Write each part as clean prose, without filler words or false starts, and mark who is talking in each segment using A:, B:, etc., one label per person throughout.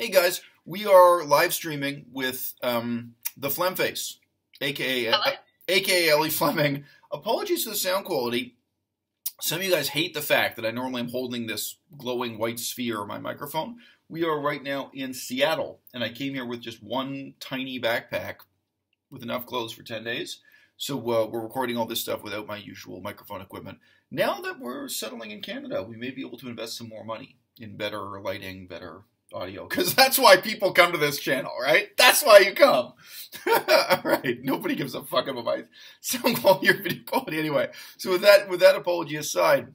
A: Hey guys, we are live streaming with the Flemface, aka
B: Hello?
A: aka Ellie Fleming. Apologies for the sound quality. Some of you guys hate the fact that I normally am holding this glowing white sphere on my microphone. We are right now in Seattle, and I came here with just one tiny backpack with enough clothes for 10 days. So we're recording all this stuff without my usual microphone equipment. Now that we're settling in Canada, we may be able to invest some more money in better lighting, better audio, because that's why people come to this channel, right? That's why you come. All right, nobody gives a fuck about my sound quality or video quality anyway. So with that apology aside,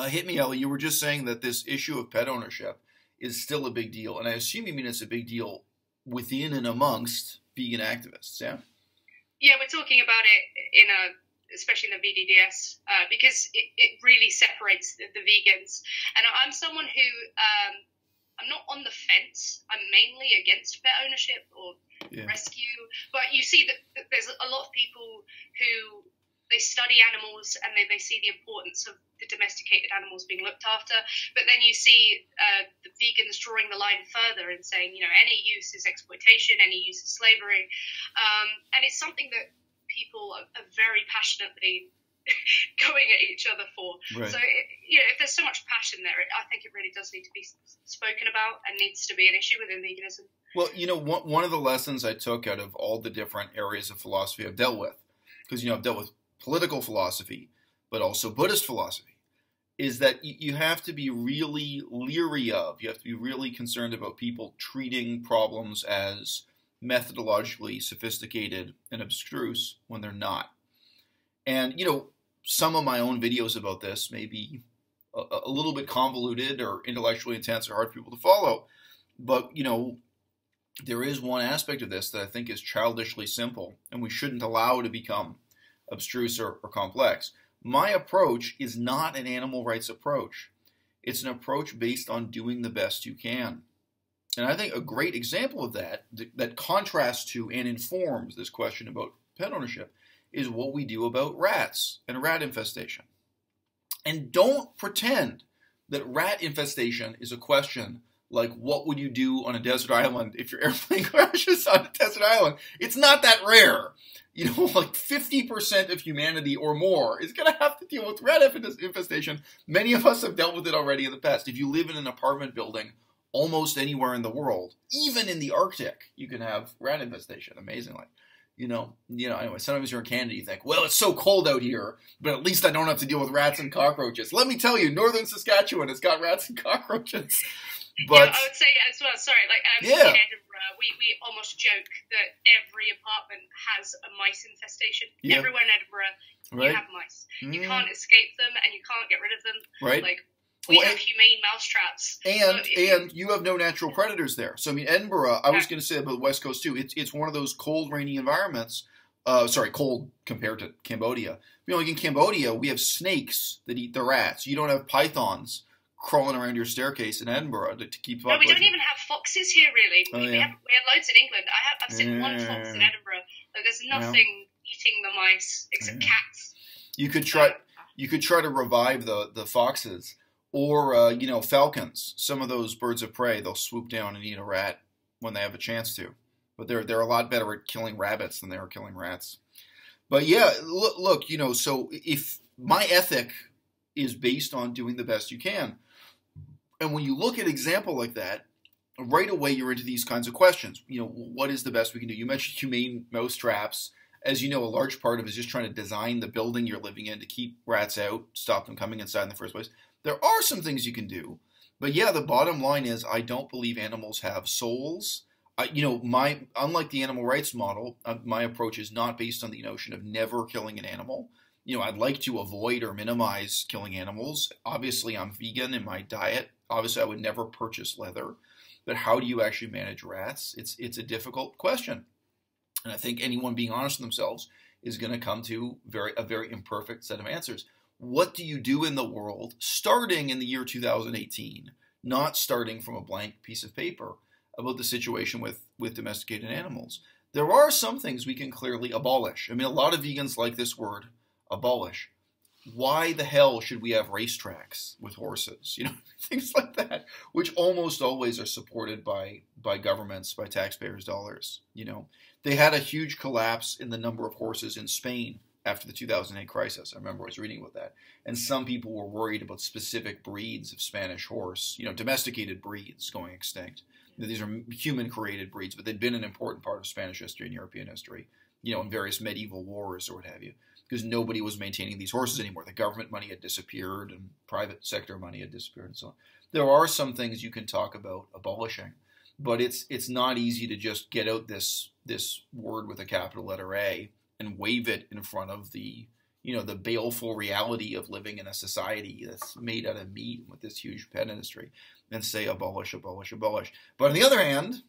A: hit me, Ellie. You were just saying that this issue of pet ownership is still a big deal, and I assume you mean it's a big deal within and amongst vegan activists, yeah?
B: Yeah, we're talking about it especially in the VDDS, because it really separates the vegans. And I'm someone who, I'm not on the fence. I'm mainly against pet ownership or rescue. But you see that there's a lot of people who, they study animals and they see the importance of the domesticated animals being looked after. But then you see the vegans drawing the line further and saying, any use is exploitation, any use is slavery. And it's something that people are very passionately going at each other for. Right. So, if there's so much passion there, I think it really does need to be spoken about and needs to be an issue within veganism.
A: Well, one of the lessons I took out of all the different areas of philosophy I've dealt with, because, I've dealt with political philosophy, but also Buddhist philosophy, is that you have to be really leery of, you have to be really concerned about people treating problems as methodologically sophisticated and abstruse when they're not. And, some of my own videos about this may be a little bit convoluted or intellectually intense or hard for people to follow. But, there is one aspect of this that I think is childishly simple and we shouldn't allow to become abstruse or complex. My approach is not an animal rights approach. It's an approach based on doing the best you can. And I think a great example of that contrasts to and informs this question about pet ownership is what we do about rats and rat infestation. And don't pretend that rat infestation is a question like what would you do on a desert island if your airplane crashes on a desert island. It's not that rare. Like 50% of humanity or more is going to have to deal with rat infestation. Many of us have dealt with it already in the past. If you live in an apartment building almost anywhere in the world, even in the Arctic, you can have rat infestation, amazingly. Anyway, sometimes you're in Canada, you think, well, it's so cold out here, but at least I don't have to deal with rats and cockroaches. Let me tell you, northern Saskatchewan has got rats and cockroaches. But
B: I would say as well, sorry, in Edinburgh, we almost joke that every apartment has a mice infestation. Yeah. Everywhere in Edinburgh, you have mice. You can't escape them and you can't get rid of them.
A: Right.
B: We have humane mousetraps.
A: And you have no natural predators there. So, Edinburgh, I was going to say about the West Coast, too. It's one of those cold, rainy environments. Cold compared to Cambodia. Like in Cambodia, we have snakes that eat the rats. You don't have pythons crawling around your staircase in Edinburgh to keep up.
B: No, we don't even have foxes here, really. We have loads in England. I've seen one fox in Edinburgh. There's nothing eating the mice except cats.
A: You could try to revive the foxes. Or, falcons. Some of those birds of prey, they'll swoop down and eat a rat when they have a chance to. But they're a lot better at killing rabbits than they are killing rats. But yeah, look, so if my ethic is based on doing the best you can, and when you look at an example like that, right away you're into these kinds of questions. What is the best we can do? You mentioned humane mouse traps. As you know, a large part of it is just trying to design the building you're living in to keep rats out, stop them coming inside in the first place. There are some things you can do, but yeah, the bottom line is I don't believe animals have souls. Unlike the animal rights model, my approach is not based on the notion of never killing an animal. I'd like to avoid or minimize killing animals. Obviously, I'm vegan in my diet. Obviously, I would never purchase leather. But how do you actually manage rats? It's a difficult question. And I think anyone being honest with themselves is going to come to a very imperfect set of answers. What do you do in the world starting in the year 2018, not starting from a blank piece of paper about the situation with domesticated animals? There are some things we can clearly abolish. A lot of vegans like this word, abolish. why the hell should we have racetracks with horses? Things like that, which almost always are supported by governments, by taxpayers' dollars. They had a huge collapse in the number of horses in Spain after the 2008 crisis. I remember I was reading about that. And some people were worried about specific breeds of Spanish horse, domesticated breeds going extinct. These are human-created breeds, but they'd been an important part of Spanish history and European history, in various medieval wars or what have you, because nobody was maintaining these horses anymore. The government money had disappeared and private sector money had disappeared and so on. There are some things you can talk about abolishing, but it's not easy to just get out this word with a capital letter A and wave it in front of the baleful reality of living in a society that's made out of meat with this huge pet industry and say abolish, abolish, abolish. But on the other hand,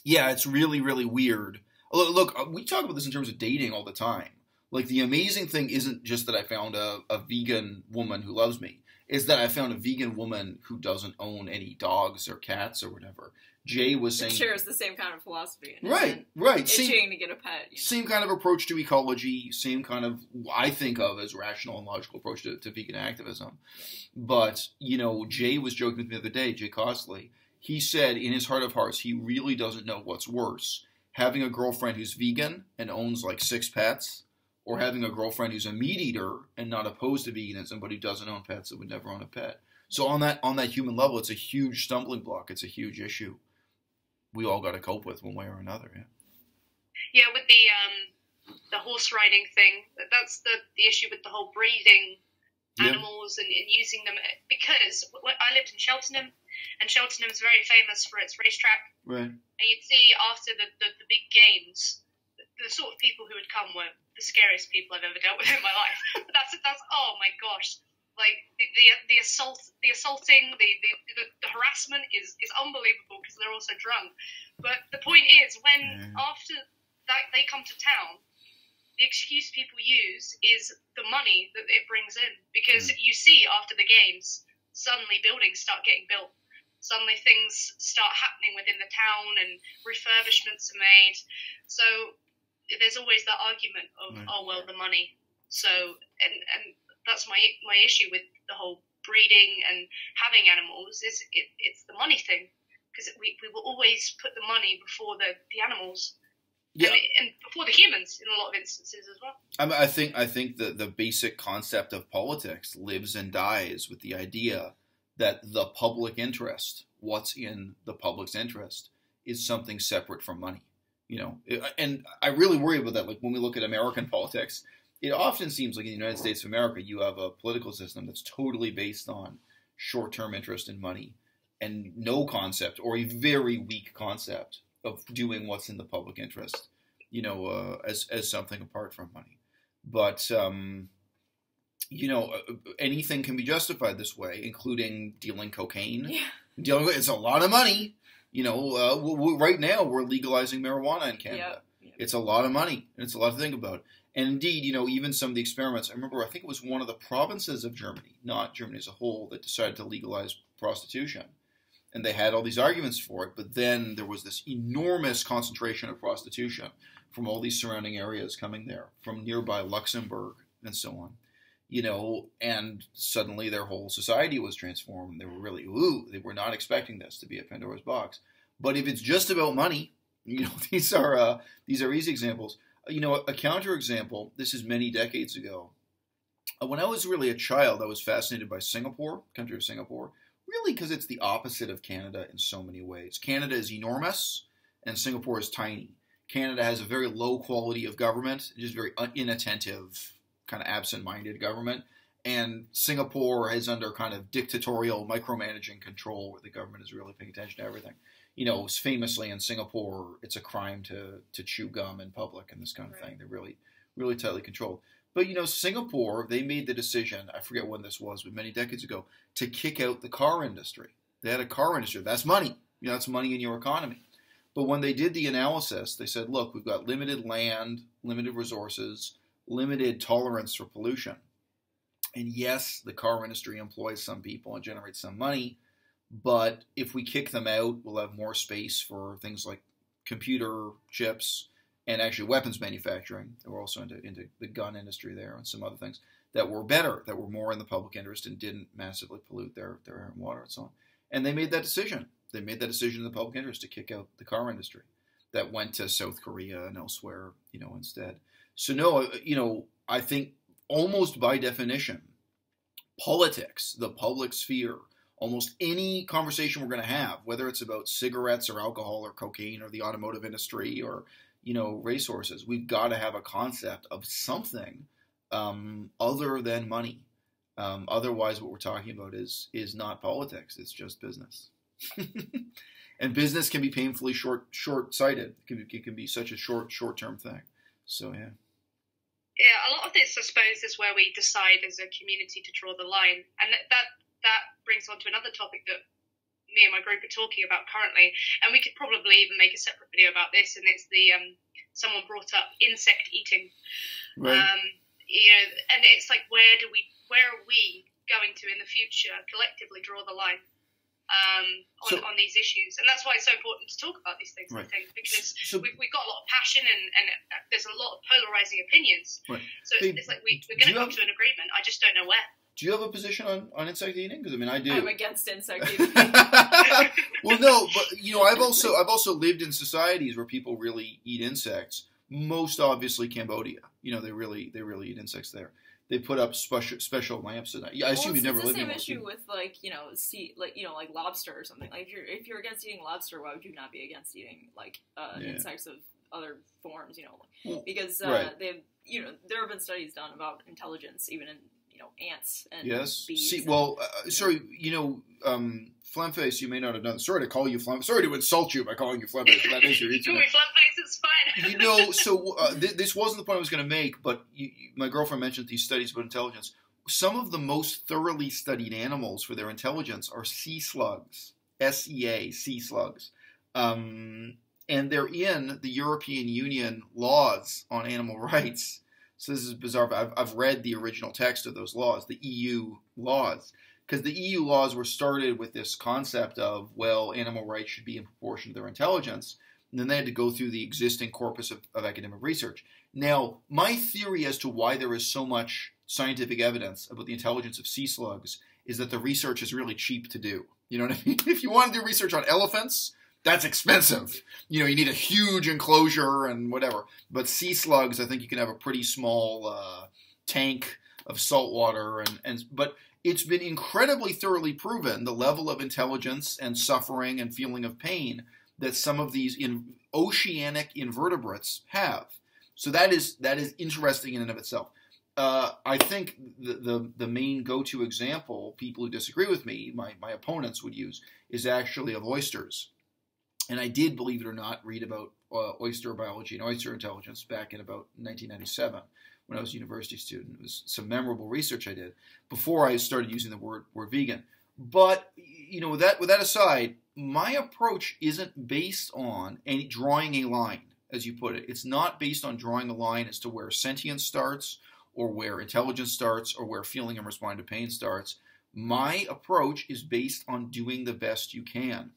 A: yeah, it's really, really weird. Look, we talk about this in terms of dating all the time. Like, the amazing thing isn't just that I found a vegan woman who loves me. It's that I found a vegan woman who doesn't own any dogs or cats or whatever. Jay was saying...
C: It shares the same kind of philosophy. And
A: right.
C: Itching to get a pet.
A: Same kind of approach to ecology, same kind of, I think of as rational and logical approach to vegan activism. But, Jay was joking with me the other day, Jay Costley. He said, in his heart of hearts, he really doesn't know what's worse. Having a girlfriend who's vegan and owns like 6 pets, or having a girlfriend who's a meat eater and not opposed to veganism, but who doesn't own pets and would never own a pet. So on that human level, it's a huge stumbling block. It's a huge issue we all got to cope with one way or another.
B: Yeah, with the horse riding thing, that's the issue with the whole breeding animals and using them. Because I lived in Cheltenham, and Cheltenham's very famous for its racetrack.
A: Right.
B: And you'd see after the big games, the sort of people who would come were the scariest people I've ever dealt with in my life. But that's oh my gosh, like the assaulting, the harassment is unbelievable because they're also drunk. But the point is, when after that they come to town, the excuse people use is the money that it brings in, because you see after the games, suddenly buildings start getting built. Suddenly things start happening within the town and refurbishments are made. So there's always that argument of, the money. So, and that's my issue with the whole breeding and having animals is it's the money thing, because we will always put the money before the animals. Yeah. And before the humans in a lot of instances as well.
A: I think that the basic concept of politics lives and dies with the idea that the public interest, what's in the public's interest, is something separate from money. And I really worry about that. Like, when we look at American politics, it often seems like in the United States of America, you have a political system that's totally based on short-term interest in money and no concept, or a very weak concept, of doing what's in the public interest, as something apart from money. But, anything can be justified this way, including dealing cocaine. Yeah. It's a lot of money. Right now we're legalizing marijuana in Canada. Yep. It's a lot of money, and it's a lot to think about. And indeed, even some of the experiments, I think it was one of the provinces of Germany, not Germany as a whole, that decided to legalize prostitution. And they had all these arguments for it, but then there was this enormous concentration of prostitution from all these surrounding areas coming there, from nearby Luxembourg and so on. And suddenly their whole society was transformed. They were really, they were not expecting this to be a Pandora's box. But if it's just about money, these are easy examples. A counterexample, this is many decades ago. When I was really a child, I was fascinated by Singapore, country of Singapore, really because it's the opposite of Canada in so many ways. Canada is enormous, and Singapore is tiny. Canada has a very low quality of government, just very inattentive, kind of absent-minded government. And Singapore is under kind of dictatorial, micromanaging control, where the government is really paying attention to everything. Famously in Singapore, it's a crime to chew gum in public and this kind of thing. They're really, really tightly controlled. But, Singapore, they made the decision, I forget when this was, but many decades ago, to kick out the car industry. They had a car industry. That's money. That's money in your economy. But when they did the analysis, they said, look, we've got limited land, limited resources, limited tolerance for pollution. And yes, the car industry employs some people and generates some money, but if we kick them out, we'll have more space for things like computer chips and actually weapons manufacturing. We're also into the gun industry there and some other things. that were better, that were more in the public interest and didn't massively pollute their air and water and so on. And they made that decision. They made that decision in the public interest to kick out the car industry that went to South Korea and elsewhere, instead. So no, I think almost by definition, politics, the public sphere, almost any conversation we're going to have, whether it's about cigarettes or alcohol or cocaine or the automotive industry or, racehorses, we've got to have a concept of something other than money. Otherwise, what we're talking about is not politics. It's just business. And business can be painfully short-sighted. It can be such a short-term thing. So, yeah.
B: Yeah, a lot of this, I suppose, is where we decide as a community to draw the line. And that brings on to another topic that me and my group are talking about currently. And we could probably even make a separate video about this. And it's the someone brought up insect eating.
A: Right.
B: And it's like, where are we going to in the future collectively draw the line on these issues? And that's why it's so important to talk about these things, right. I think, because we've got a lot of passion and there's a lot of polarizing opinions.
A: Right.
B: So it's like we're going to come to an agreement. I just don't know where.
A: Do you have a position on insect eating? Because I do.
C: I'm against insect eating.
A: Well, no, but I've also lived in societies where people really eat insects. Most obviously Cambodia. They really eat insects there. They put up special lamps at night. I assume you've never lived in one.
C: It's the same issue with like lobster or something. Like if you're against eating lobster, why would you not be against eating insects of other forms? Because
A: right.
C: they've there have been studies done about intelligence even in ants and bees.
A: See, well, sorry, Flemface, you may not have done. Sorry to call you Flemface. Sorry to insult you by calling you Flemface. But that is your
B: Call me Flemface, it's fine.
A: So this wasn't the point I was going to make, but my girlfriend mentioned these studies about intelligence. Some of the most thoroughly studied animals for their intelligence are sea slugs, SEA, sea slugs. And they're in the European Union laws on animal rights. So this is bizarre, but I've read the original text of those laws, the EU laws, because the EU laws were started with this concept of, animal rights should be in proportion to their intelligence, and then they had to go through the existing corpus of academic research. Now, my theory as to why there is so much scientific evidence about the intelligence of sea slugs is that the research is really cheap to do. You know what I mean? If you want to do research on elephants, that's expensive. You need a huge enclosure and whatever. But sea slugs, I think you can have a pretty small tank of salt water. But it's been incredibly thoroughly proven, the level of intelligence and suffering and feeling of pain that some of these oceanic invertebrates have. So that is interesting in and of itself. I think the main go-to example people who disagree with me, my opponents would use, is actually of oysters. And I did, believe it or not, read about oyster biology and oyster intelligence back in about 1997 when I was a university student. It was some memorable research I did before I started using the word vegan. But, with that aside, my approach isn't based on drawing a line, as you put it. It's not based on drawing a line as to where sentience starts or where intelligence starts or where feeling and responding to pain starts. My approach is based on doing the best you can.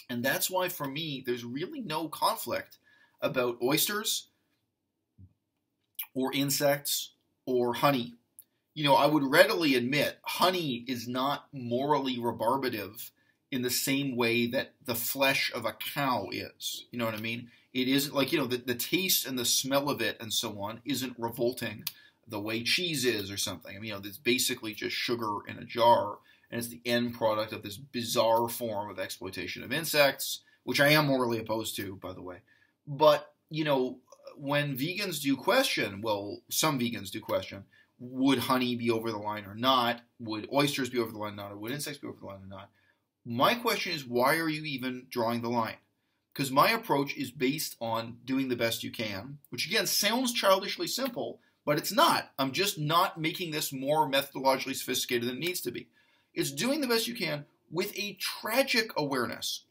A: And that's why, for me, there's really no conflict about oysters or insects or honey. I would readily admit honey is not morally rebarbative in the same way that the flesh of a cow is. You know what I mean? It isn't like, the taste and the smell of it and so on isn't revolting the way cheese is or something. I mean, it's basically just sugar in a jar. And it's the end product of this bizarre form of exploitation of insects, which I am morally opposed to, by the way. But, when vegans do question, some vegans do question, would honey be over the line or not? Would oysters be over the line or not? Or would insects be over the line or not? My question is, why are you even drawing the line? Because my approach is based on doing the best you can, which, again, sounds childishly simple, but it's not. I'm just not making this more methodologically sophisticated than it needs to be. It's doing the best you can with a tragical awareness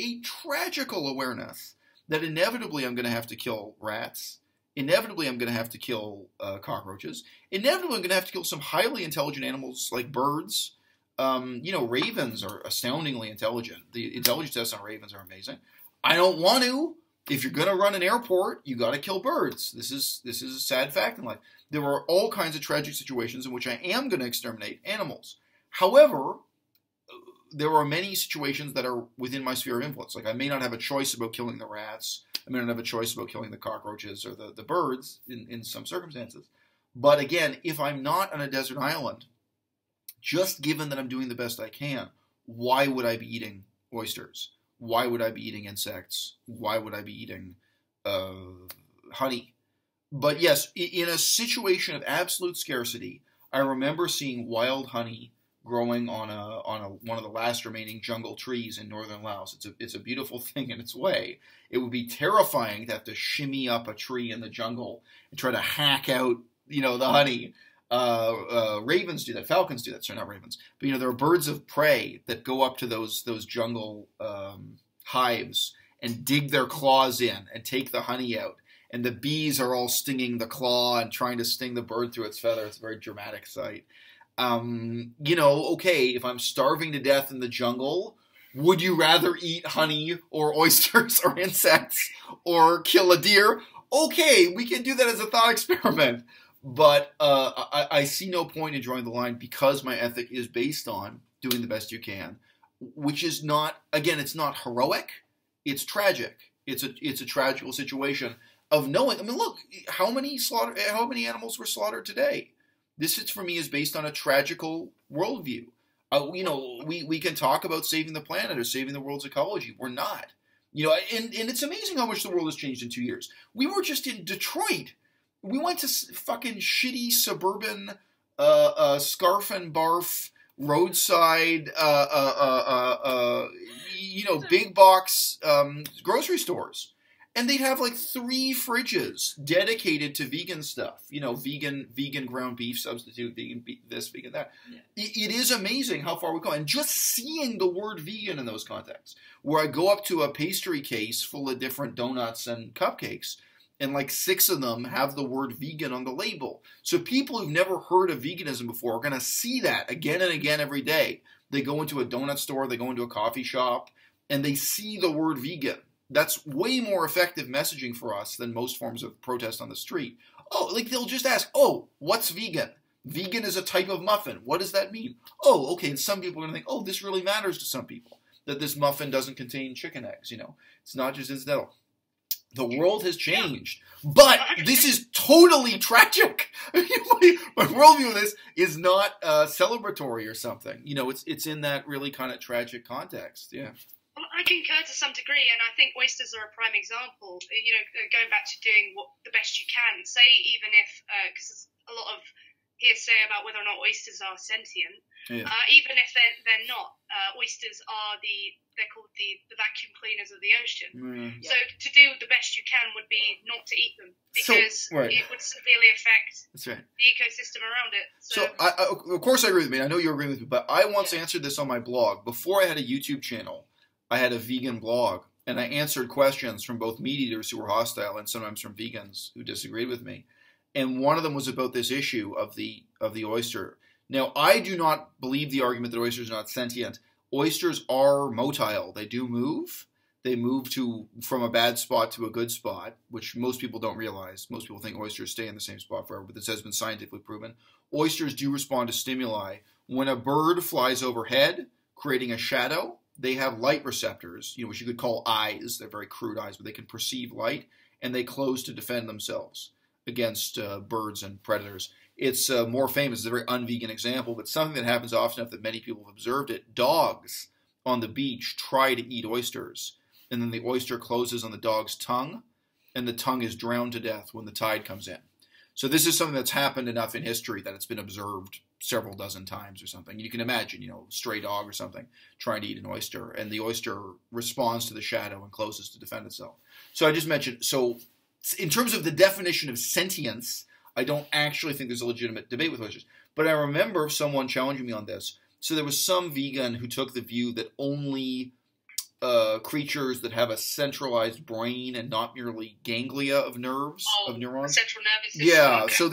A: that inevitably I'm going to have to kill rats. Inevitably I'm going to have to kill cockroaches. Inevitably I'm going to have to kill some highly intelligent animals like birds. Ravens are astoundingly intelligent. The intelligence tests on ravens are amazing. I don't want to, If you're going to run an airport, you got to kill birds. This is a sad fact in life. There are all kinds of tragic situations in which I am going to exterminate animals. However, there are many situations that are within my sphere of influence. Like I may not have a choice about killing the rats. I may not have a choice about killing the cockroaches or the birds in some circumstances. But again, if I'm not on a desert island, just given that I'm doing the best I can, why would I be eating oysters? Why would I be eating insects? Why would I be eating honey? But yes, in a situation of absolute scarcity, I remember seeing wild honey growing on one of the last remaining jungle trees in northern Laos. It's a beautiful thing in its way. It would be terrifying to have to shimmy up a tree in the jungle and try to hack out, the honey. Ravens do that. Falcons do that. Sorry, not ravens. But there are birds of prey that go up to those jungle hives and dig their claws in and take the honey out. And the bees are all stinging the claw and trying to sting the bird through its feather. It's a very dramatic sight. Okay, if I'm starving to death in the jungle, would you rather eat honey or oysters or insects or kill a deer? Okay, we can do that as a thought experiment. But I see no point in drawing the line because my ethic is based on doing the best you can, which is not, again, it's not heroic. It's tragic. It's a tragical situation of knowing. I mean, look, how many animals were slaughtered today? This, for me, is based on a tragical worldview. We can talk about saving the planet or saving the world's ecology. We're not. And it's amazing how much the world has changed in 2 years. We were just in Detroit. We went to fucking shitty suburban scarf and barf roadside big box grocery stores. And they'd have like 3 fridges dedicated to vegan stuff. Vegan ground beef substitute, vegan this, vegan that. Yeah. It is amazing how far we go. And just seeing the word vegan in those contexts, where I go up to a pastry case full of different donuts and cupcakes, and like 6 of them have the word vegan on the label. So people who've never heard of veganism before are going to see that again and again every day. They go into a donut store, they go into a coffee shop, and they see the word vegan. That's way more effective messaging for us than most forms of protest on the street. They'll just ask, what's vegan? Vegan is a type of muffin. What does that mean? Okay, and some people are going to think, this really matters to some people, that this muffin doesn't contain chicken eggs, It's not just incidental. The world has changed, but this is totally tragic. My worldview of this is not celebratory or something. It's in that really kind of tragic context. Yeah.
B: Well, I concur to some degree, and I think oysters are a prime example. Going back to doing the best you can. Say even if, because there's a lot of hearsay about whether or not oysters are sentient. Yeah. Even if they're not, oysters are they're called the vacuum cleaners of the ocean. Mm. So to do the best you can would be not to eat them because it would severely affect the ecosystem around it.
A: So I, of course I agree with me. I know you agree with me, but I once answered this on my blog. Before I had a YouTube channel, I had a vegan blog, and I answered questions from both meat eaters who were hostile and sometimes from vegans who disagreed with me. And one of them was about this issue of the oyster. Now, I do not believe the argument that oysters are not sentient. Oysters are motile. They do move. They move from a bad spot to a good spot, which most people don't realize. Most people think oysters stay in the same spot forever, but this has been scientifically proven. Oysters do respond to stimuli. When a bird flies overhead, creating a shadow, they have light receptors, which you could call eyes. They're very crude eyes, but they can perceive light, and they close to defend themselves against birds and predators. It's more famous. It's a very un-vegan example, but something that happens often enough that many people have observed it. Dogs on the beach try to eat oysters, and then the oyster closes on the dog's tongue, and the tongue is drowned to death when the tide comes in. So this is something that's happened enough in history that it's been observed several dozen times or something. You can imagine, a stray dog or something trying to eat an oyster, and the oyster responds to the shadow and closes to defend itself. So I just mentioned, in terms of the definition of sentience, I don't actually think there's a legitimate debate with oysters. But I remember someone challenging me on this. So there was some vegan who took the view that only creatures that have a centralized brain and not merely ganglia of nerves, of neurons.
B: Central nervous system.
A: Yeah, okay. So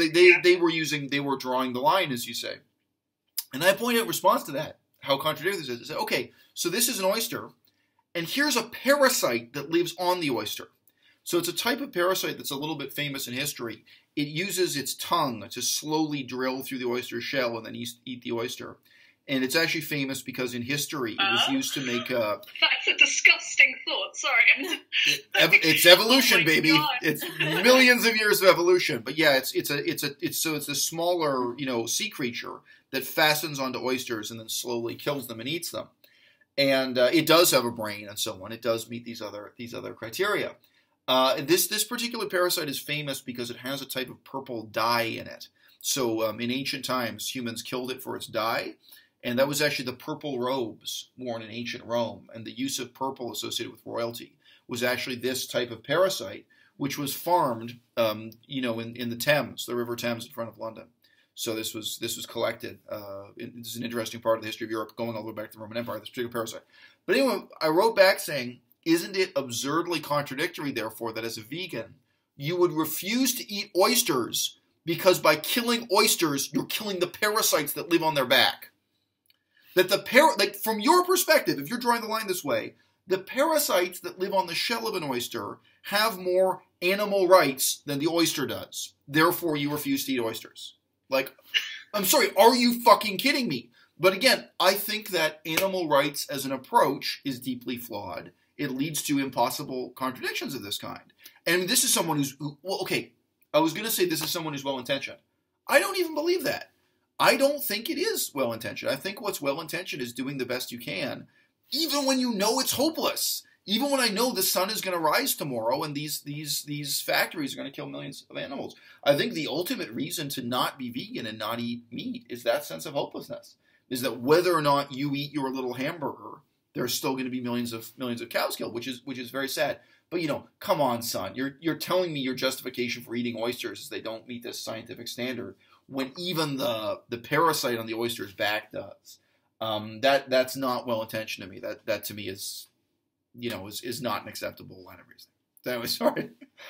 A: they were drawing the line, as you say. And I pointed out in response to that, how contradictory this is. I said, okay, so this is an oyster, and here's a parasite that lives on the oyster. So it's a type of parasite that's a little bit famous in history. It uses its tongue to slowly drill through the oyster shell and then eat the oyster. And it's actually famous because in history it was used to make
B: That's a disgusting thought. Sorry.
A: it's evolution, baby.
B: God.
A: It's millions of years of evolution. But yeah, it's a smaller, sea creature that fastens onto oysters and then slowly kills them and eats them. And it does have a brain and so on. It does meet these other criteria. This particular parasite is famous because it has a type of purple dye in it. So in ancient times, humans killed it for its dye. And that was actually the purple robes worn in ancient Rome. And the use of purple associated with royalty was actually this type of parasite, which was farmed, in the Thames, the River Thames in front of London. So this was collected. This is an interesting part of the history of Europe, going all the way back to the Roman Empire, this particular parasite. But anyway, I wrote back saying, isn't it absurdly contradictory, therefore, that as a vegan, you would refuse to eat oysters because by killing oysters, you're killing the parasites that live on their back? That from your perspective, if you're drawing the line this way, the parasites that live on the shell of an oyster have more animal rights than the oyster does. Therefore, you refuse to eat oysters. Like, I'm sorry, are you fucking kidding me? But again, I think that animal rights as an approach is deeply flawed. It leads to impossible contradictions of this kind. And this is someone I was going to say this is someone who's well-intentioned. I don't even believe that. I don't think it is well-intentioned. I think what's well-intentioned is doing the best you can, even when you know it's hopeless. Even when I know the sun is going to rise tomorrow and these factories are going to kill millions of animals. I think the ultimate reason to not be vegan and not eat meat is that sense of hopelessness. Is that whether or not you eat your little hamburger, there's still going to be millions of cows killed, which is very sad. But come on, son, you're telling me your justification for eating oysters is they don't meet this scientific standard, when even the parasite on the oyster's back does. That's not well intentioned to me. That to me is not an acceptable line of reasoning. So anyway, sorry.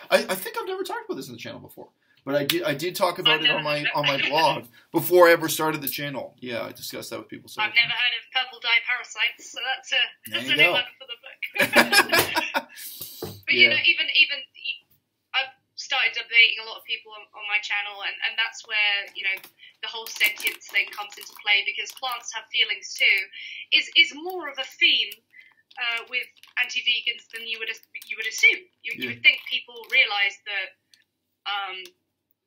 A: I think I've never talked about this on the channel before. But I did talk about it on my blog before I ever started the channel. Yeah, I discussed that with people.
B: I've never heard of purple dye parasites, so that's a new one for the book. But even I've started debating a lot of people on my channel, and that's where the whole sentience thing comes into play, because plants have feelings too. Is more of a theme with anti-vegans than you would assume. You would think people realise that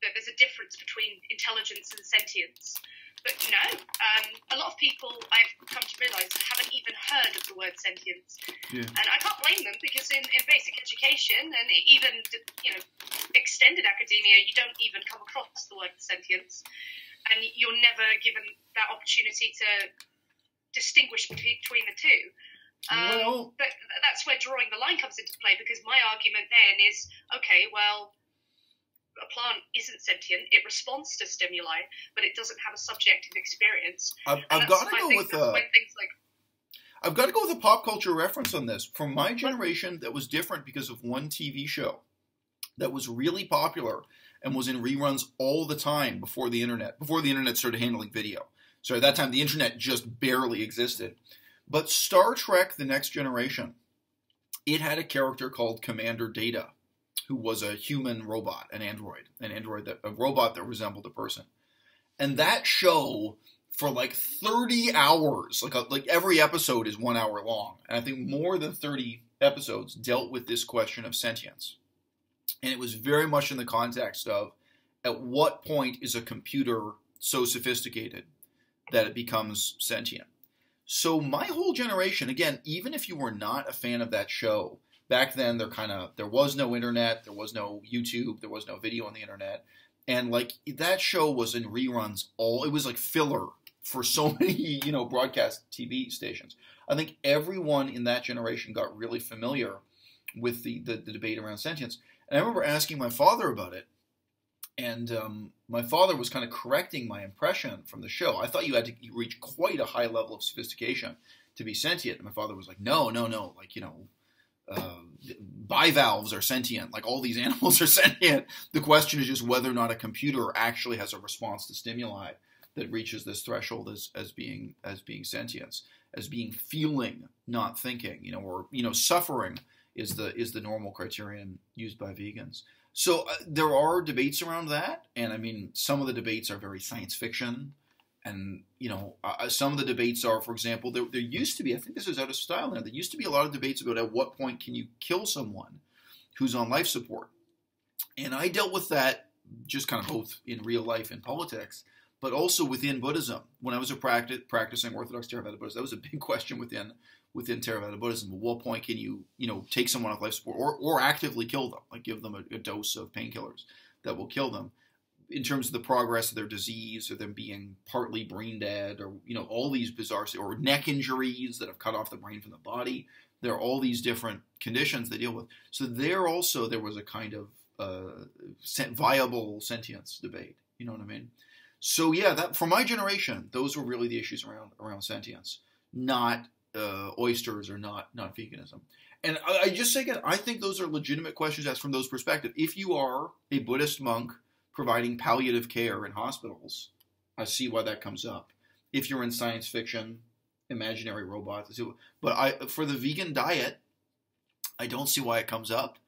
B: that there's a difference between intelligence and sentience. But no, a lot of people I've come to realise haven't even heard of the word sentience. Yeah. And I can't blame them, because in basic education and even extended academia, you don't even come across the word sentience. And you're never given that opportunity to distinguish between the two. But that's where drawing the line comes into play, because my argument then is, okay, well, a plant isn't sentient. It responds to stimuli, but it doesn't have a subjective experience. I've got to
A: go with a pop culture reference on this. From my generation, that was different because of one TV show that was really popular and was in reruns all the time before the internet started handling video. So at that time, the internet just barely existed. But Star Trek: The Next Generation, it had a character called Commander Data, who was a human robot, a robot that resembled a person. And that show, for like 30 hours, like every episode is 1 hour long, and I think more than 30 episodes dealt with this question of sentience. And it was very much in the context of, at what point is a computer so sophisticated that it becomes sentient? So my whole generation, again, even if you were not a fan of that show, back then there was no internet, there was no YouTube, there was no video on the internet, and that show was in reruns it was like filler for so many broadcast TV stations. I think everyone in that generation got really familiar with the debate around sentience. And I remember asking my father about it, and my father was kind of correcting my impression from the show. I thought you had to reach quite a high level of sophistication to be sentient. And my father was like, no, bivalves are sentient. Like, all these animals are sentient. The question is just whether or not a computer actually has a response to stimuli that reaches this threshold as being sentience, as being feeling, not thinking, or suffering is the normal criterion used by vegans. So there are debates around that, and I mean, some of the debates are very science fiction, and some of the debates are, for example, there used to be, I think this is out of style now, there used to be a lot of debates about at what point can you kill someone who's on life support, and I dealt with that just kind of both in real life and politics, but also within Buddhism. When I was a practicing Orthodox Theravada Buddhist, that was a big question within Theravada Buddhism. At what point can you take someone off life support or actively kill them, like give them a dose of painkillers that will kill them, in terms of the progress of their disease or them being partly brain dead, or all these bizarre, or neck injuries that have cut off the brain from the body. There are all these different conditions they deal with. So there was a kind of viable sentience debate. You know what I mean? So yeah, that for my generation, those were really the issues around sentience, not oysters or not veganism. And I just say again, I think those are legitimate questions asked from those perspectives. If you are a Buddhist monk providing palliative care in hospitals, I see why that comes up. If you're in science fiction, imaginary robots, I see but for the vegan diet, I don't see why it comes up.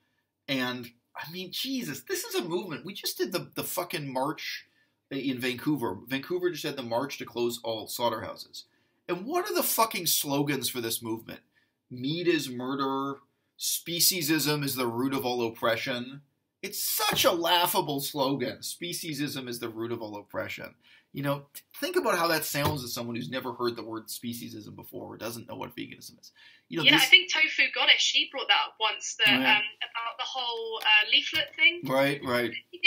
A: And I mean, Jesus, this is a movement. We just did the fucking march in Vancouver. Vancouver just had the march to close all slaughterhouses. And what are the fucking slogans for this movement? Meat is murder. Speciesism is the root of all oppression. It's such a laughable slogan. Speciesism is the root of all oppression. Think about how that sounds to someone who's never heard the word speciesism before or doesn't know what veganism is.
B: I think Tofu Goddess, she brought that up once, about the whole leaflet thing.
A: Right.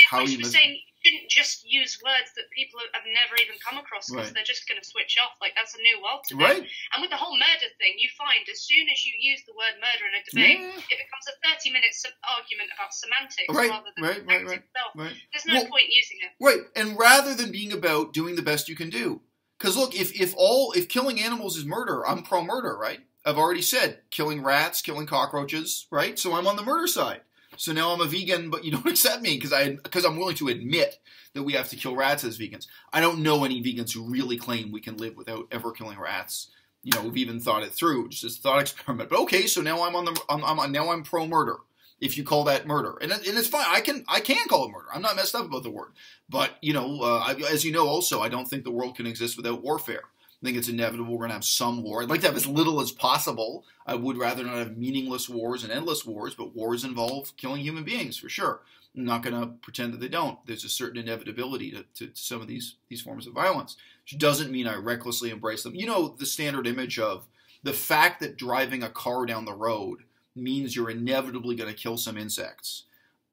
B: How she was saying you shouldn't just use words that people have never even come across, because they're just going to switch off. Like, that's a new world to them.
A: Right.
B: And with the whole murder thing, you find as soon as you use the word murder in a debate, it becomes a 30-minute argument about semantics rather than the act itself.
A: Right.
B: There's no point using it.
A: Right. And rather than being about doing the best you can do. Because look, if killing animals is murder, I'm pro-murder, right? I've already said killing rats, killing cockroaches, right? So I'm on the murder side. So now I'm a vegan, but you don't accept me because I'm willing to admit that we have to kill rats as vegans. I don't know any vegans who really claim we can live without ever killing rats. We've even thought it through, just as a thought experiment. But okay, so now I'm pro-murder. If you call that murder, and it's fine, I can call it murder. I'm not messed up about the word. But as you know, also, I don't think the world can exist without warfare. I think it's inevitable we're going to have some war. I'd like to have as little as possible. I would rather not have meaningless wars and endless wars, but wars involve killing human beings, for sure. I'm not going to pretend that they don't. There's a certain inevitability to some of these forms of violence, which doesn't mean I recklessly embrace them. The standard image of the fact that driving a car down the road means you're inevitably going to kill some insects.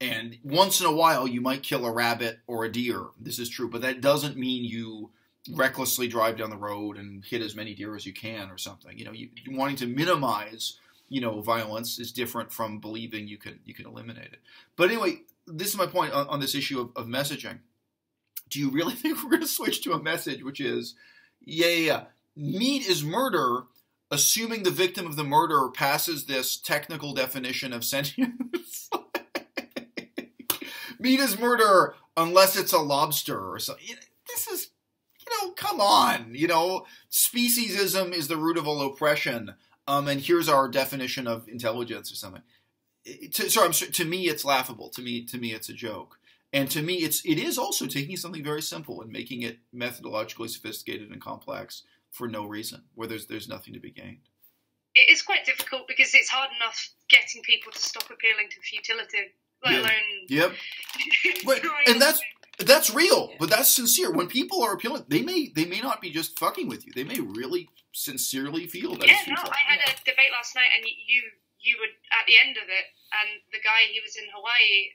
A: And once in a while, you might kill a rabbit or a deer. This is true, but that doesn't mean you recklessly drive down the road and hit as many deer as you can or something. Wanting to minimize, violence is different from believing you can eliminate it. But anyway, this is my point on this issue of messaging. Do you really think we're going to switch to a message which is, meat is murder, assuming the victim of the murder passes this technical definition of sentience? Meat is murder unless it's a lobster or something. This is... come on, speciesism is the root of all oppression, and here's our definition of intelligence or something. To me, it's laughable. To me, it's a joke. And to me, it is also taking something very simple and making it methodologically sophisticated and complex for no reason, where there's nothing to be gained.
B: It is quite difficult because it's hard enough getting people to stop appealing to futility, let alone...
A: Yep. And that's real, but that's sincere. When people are appealing, they may not be just fucking with you. They may really sincerely feel that.
B: Yeah, I had a debate last night, and you were at the end of it, and the guy, he was in Hawaii,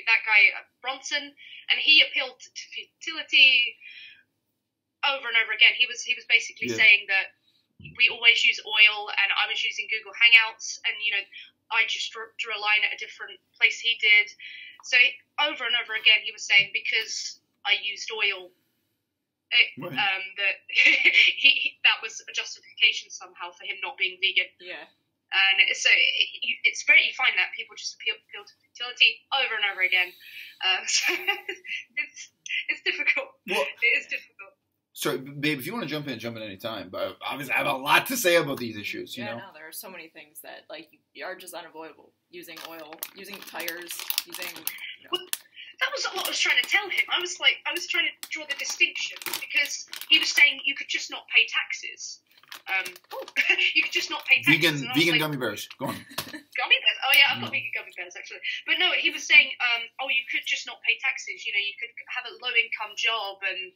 B: that guy Bronson, and he appealed to futility over and over again. He was basically saying that we always use oil, and I was using Google Hangouts, and I just drew a line at a different place he did. So over and over again, he was saying, because I used oil, that that was a justification somehow for him not being vegan.
C: Yeah.
B: And so you find that people just appeal to futility over and over again. So it's difficult.
A: Well,
B: it is difficult.
A: Sorry, babe, if you want to jump in any time. But obviously, I have a lot to say about these issues. You know,
C: no, there are so many things that like are just unavoidable. Using oil, using tires, using.
B: Well, that was what I was trying to tell him. I was trying to draw the distinction because he was saying you could just not pay taxes. You could just not pay taxes.
A: Vegan gummy bears. Go on.
B: Gummy bears? Oh yeah, I've got vegan gummy bears actually. But no, he was saying, you could just not pay taxes. You know, you could have a low income job, and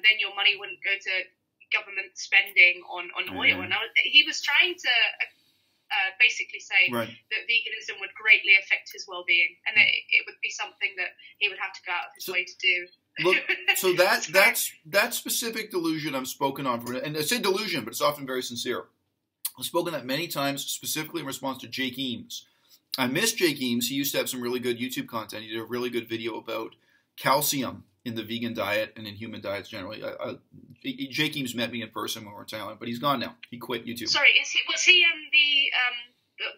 B: then your money wouldn't go to government spending on oil. And he was trying to basically say that veganism would greatly affect his well-being, and that it would be something that he would have to go out of his way to do.
A: Look, so that specific delusion I've spoken on, and I say delusion, but it's often very sincere. I've spoken that many times, specifically in response to Jake Eames. I miss Jake Eames. He used to have some really good YouTube content. He did a really good video about calcium in the vegan diet and in human diets generally. Jake Eames met me in person when we were in Thailand, but he's gone now. He quit YouTube.
B: Sorry, was he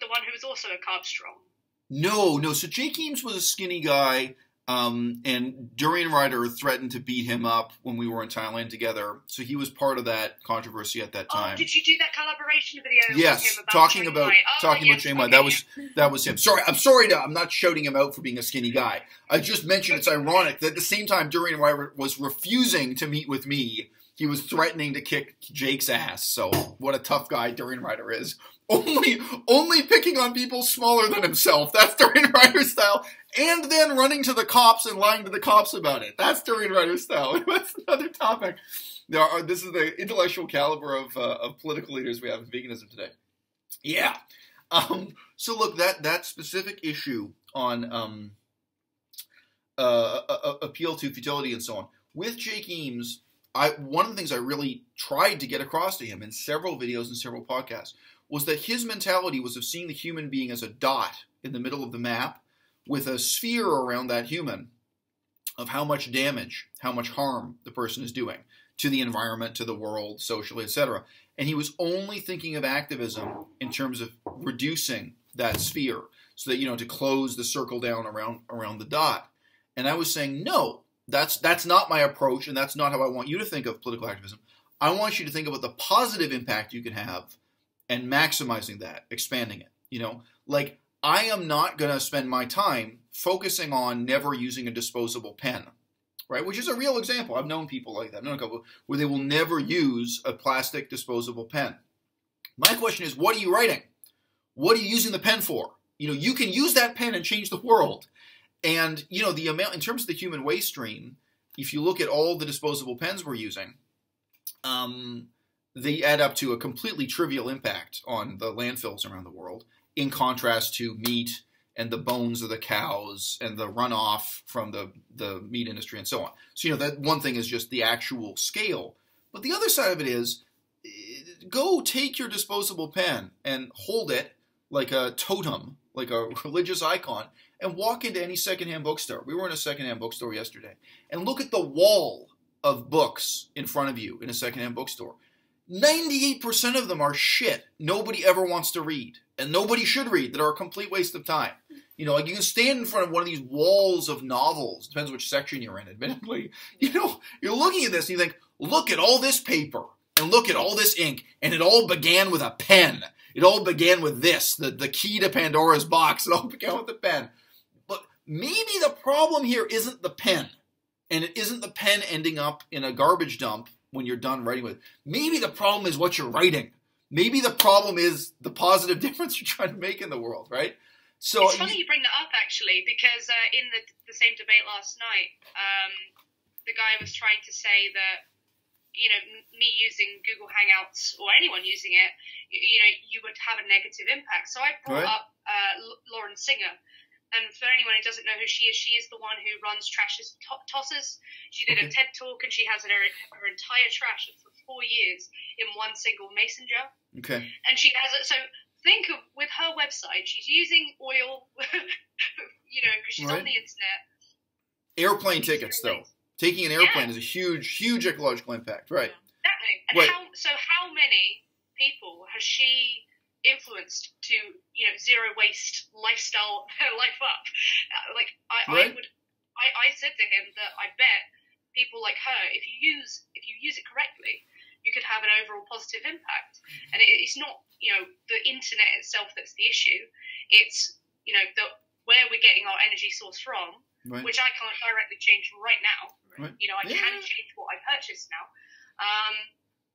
B: the one who was also a carb strong?
A: No. So Jake Eames was a skinny guy. And Durian Ryder threatened to beat him up when we were in Thailand together. So he was part of that controversy at that time.
B: Oh, did you do that collaboration video?
A: Yes,
B: with him about
A: talking about Chiang Mai. That was him. Sorry, I'm not shouting him out for being a skinny guy. I just mentioned it's ironic that at the same time Durian Ryder was refusing to meet with me, he was threatening to kick Jake's ass. So what a tough guy Durian Ryder is. Only picking on people smaller than himself. That's Durian Ryder's style. And then running to the cops and lying to the cops about it. That's Durian Ryder's style. That's another topic. This is the intellectual caliber of political leaders we have in veganism today. Yeah. So look, that specific issue on appeal to futility and so on. With Jake Eames, one of the things I really tried to get across to him in several videos and several podcasts was that his mentality was of seeing the human being as a dot in the middle of the map with a sphere around that human of how much damage, how much harm the person is doing to the environment, to the world, socially, etc. And he was only thinking of activism in terms of reducing that sphere so that, to close the circle down around the dot. And I was saying, no, that's not my approach, and that's not how I want you to think of political activism. I want you to think about the positive impact you can have and maximizing that, expanding it. Like, I am not going to spend my time focusing on never using a disposable pen, right? Which is a real example. I've known people like that. I've known a couple where they will never use a plastic disposable pen. My question is, what are you writing? What are you using the pen for? You can use that pen and change the world. And, the amount, in terms of the human waste stream, if you look at all the disposable pens we're using, they add up to a completely trivial impact on the landfills around the world, in contrast to meat and the bones of the cows and the runoff from the meat industry and so on. So, that one thing is just the actual scale. But the other side of it is, go take your disposable pen and hold it like a totem, like a religious icon, and walk into any secondhand bookstore. We were in a secondhand bookstore yesterday. And look at the wall of books in front of you in a secondhand bookstore. 98% of them are shit nobody ever wants to read. And nobody should read, that are a complete waste of time. Like you can stand in front of one of these walls of novels. Depends which section you're in, admittedly. You're looking at this and you think, look at all this paper. And look at all this ink. And it all began with a pen. It all began with this, the key to Pandora's box. It all began with a pen. But maybe the problem here isn't the pen. And it isn't the pen ending up in a garbage dump when you're done writing with it. Maybe the problem is what you're writing. Maybe the problem is the positive difference you're trying to make in the world, right? So
B: it's funny you bring that up, actually, because in the same debate last night, the guy was trying to say that, me using Google Hangouts or anyone using it, you would have a negative impact. So I brought up Lauren Singer. And for anyone who doesn't know who she is the one who runs Trash's Tossers. She did a TED Talk, and she has her entire trash for 4 years in one single mason jar.
A: Okay.
B: And she has it. So think of, with her website, she's using oil, because she's on the internet.
A: Airplane tickets, though. Taking an airplane is a huge, huge ecological impact, right?
B: Exactly. And how many people has she influenced to zero waste lifestyle life up? I said to him that I bet people like her, if you use it correctly, you could have an overall positive impact. And it's not, the internet itself that's the issue. It's, where we're getting our energy source from,
A: right.
B: which I can't directly change right now.
A: Right.
B: I can change what I purchase now.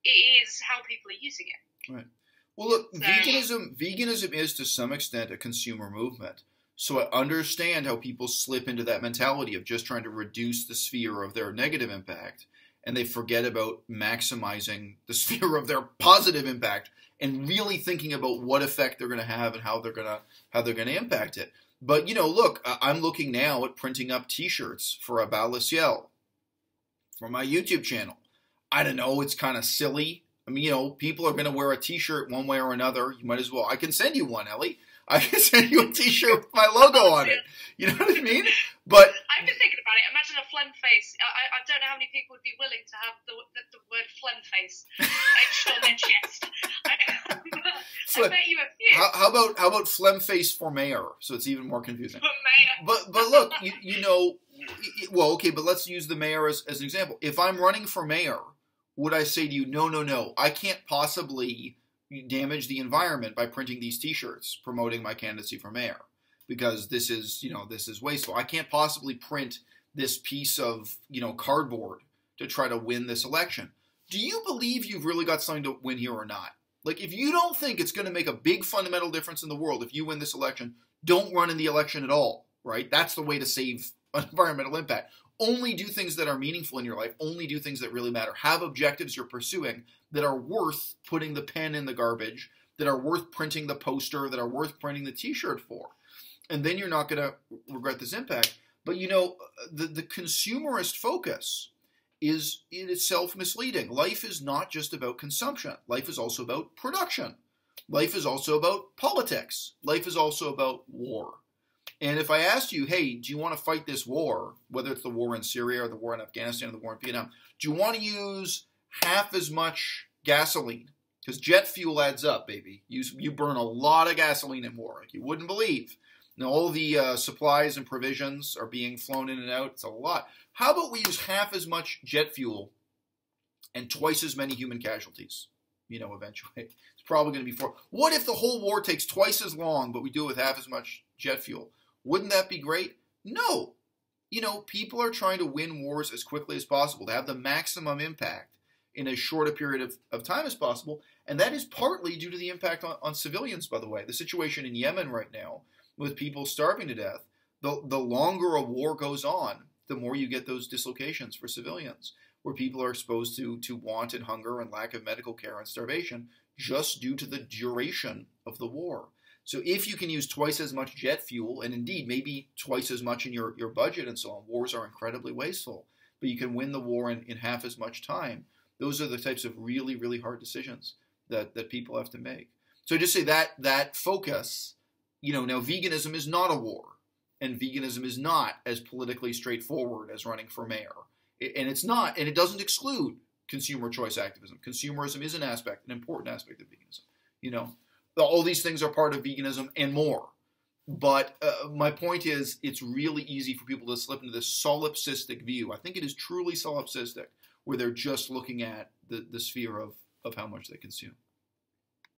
B: It is how people are using it.
A: Right. Well, look, veganism is to some extent a consumer movement. So I understand how people slip into that mentality of just trying to reduce the sphere of their negative impact, and they forget about maximizing the sphere of their positive impact and really thinking about what effect they're going to have and how they're going to impact it. But look, I'm looking now at printing up T-shirts for à-bas-le-ciel for my YouTube channel. I don't know, it's kind of silly. I mean, people are going to wear a T-shirt one way or another. You might as well. I can send you one, Ellie. I can send you a T-shirt with my logo on it. You know what I mean? But
B: I've been thinking about it. Imagine a Flemface. I don't know how many people would be willing to have the word Flemface etched on their chest. I bet you a few.
A: How about Flemface for mayor? So it's even more confusing.
B: For mayor.
A: But look, well, okay, but let's use the mayor as an example. If I'm running for mayor, would I say to you, no, I can't possibly damage the environment by printing these T-shirts promoting my candidacy for mayor, because this is wasteful. I can't possibly print this piece of cardboard to try to win this election. Do you believe you've really got something to win here or not? Like, if you don't think it's going to make a big fundamental difference in the world if you win this election, don't run in the election at all, right? That's the way to save environmental impact. Only do things that are meaningful in your life. Only do things that really matter. Have objectives you're pursuing that are worth putting the pen in the garbage, that are worth printing the poster, that are worth printing the T-shirt for. And then you're not going to regret this impact. But, the consumerist focus is in itself misleading. Life is not just about consumption. Life is also about production. Life is also about politics. Life is also about war. And if I asked you, hey, do you want to fight this war, whether it's the war in Syria or the war in Afghanistan or the war in Vietnam, do you want to use half as much gasoline? Because jet fuel adds up, baby. You burn a lot of gasoline in war, like you wouldn't believe. Now, all the supplies and provisions are being flown in and out. It's a lot. How about we use half as much jet fuel and twice as many human casualties? Eventually. It's probably going to be four. What if the whole war takes twice as long, but we do it with half as much jet fuel? Wouldn't that be great? No. People are trying to win wars as quickly as possible, to have the maximum impact in as short a period of time as possible. And that is partly due to the impact on civilians, by the way. The situation in Yemen right now, with people starving to death, the longer a war goes on, the more you get those dislocations for civilians, where people are exposed to want and hunger and lack of medical care and starvation just due to the duration of the war. So if you can use twice as much jet fuel, and indeed maybe twice as much in your budget and so on, wars are incredibly wasteful, but you can win the war in half as much time. Those are the types of really, really hard decisions that people have to make. So just say that focus, now veganism is not a war, and veganism is not as politically straightforward as running for mayor. And it's not, and it doesn't exclude consumer choice activism. Consumerism is an important aspect of veganism. All these things are part of veganism and more. But my point is, it's really easy for people to slip into this solipsistic view. I think it is truly solipsistic, where they're just looking at the sphere of how much they consume.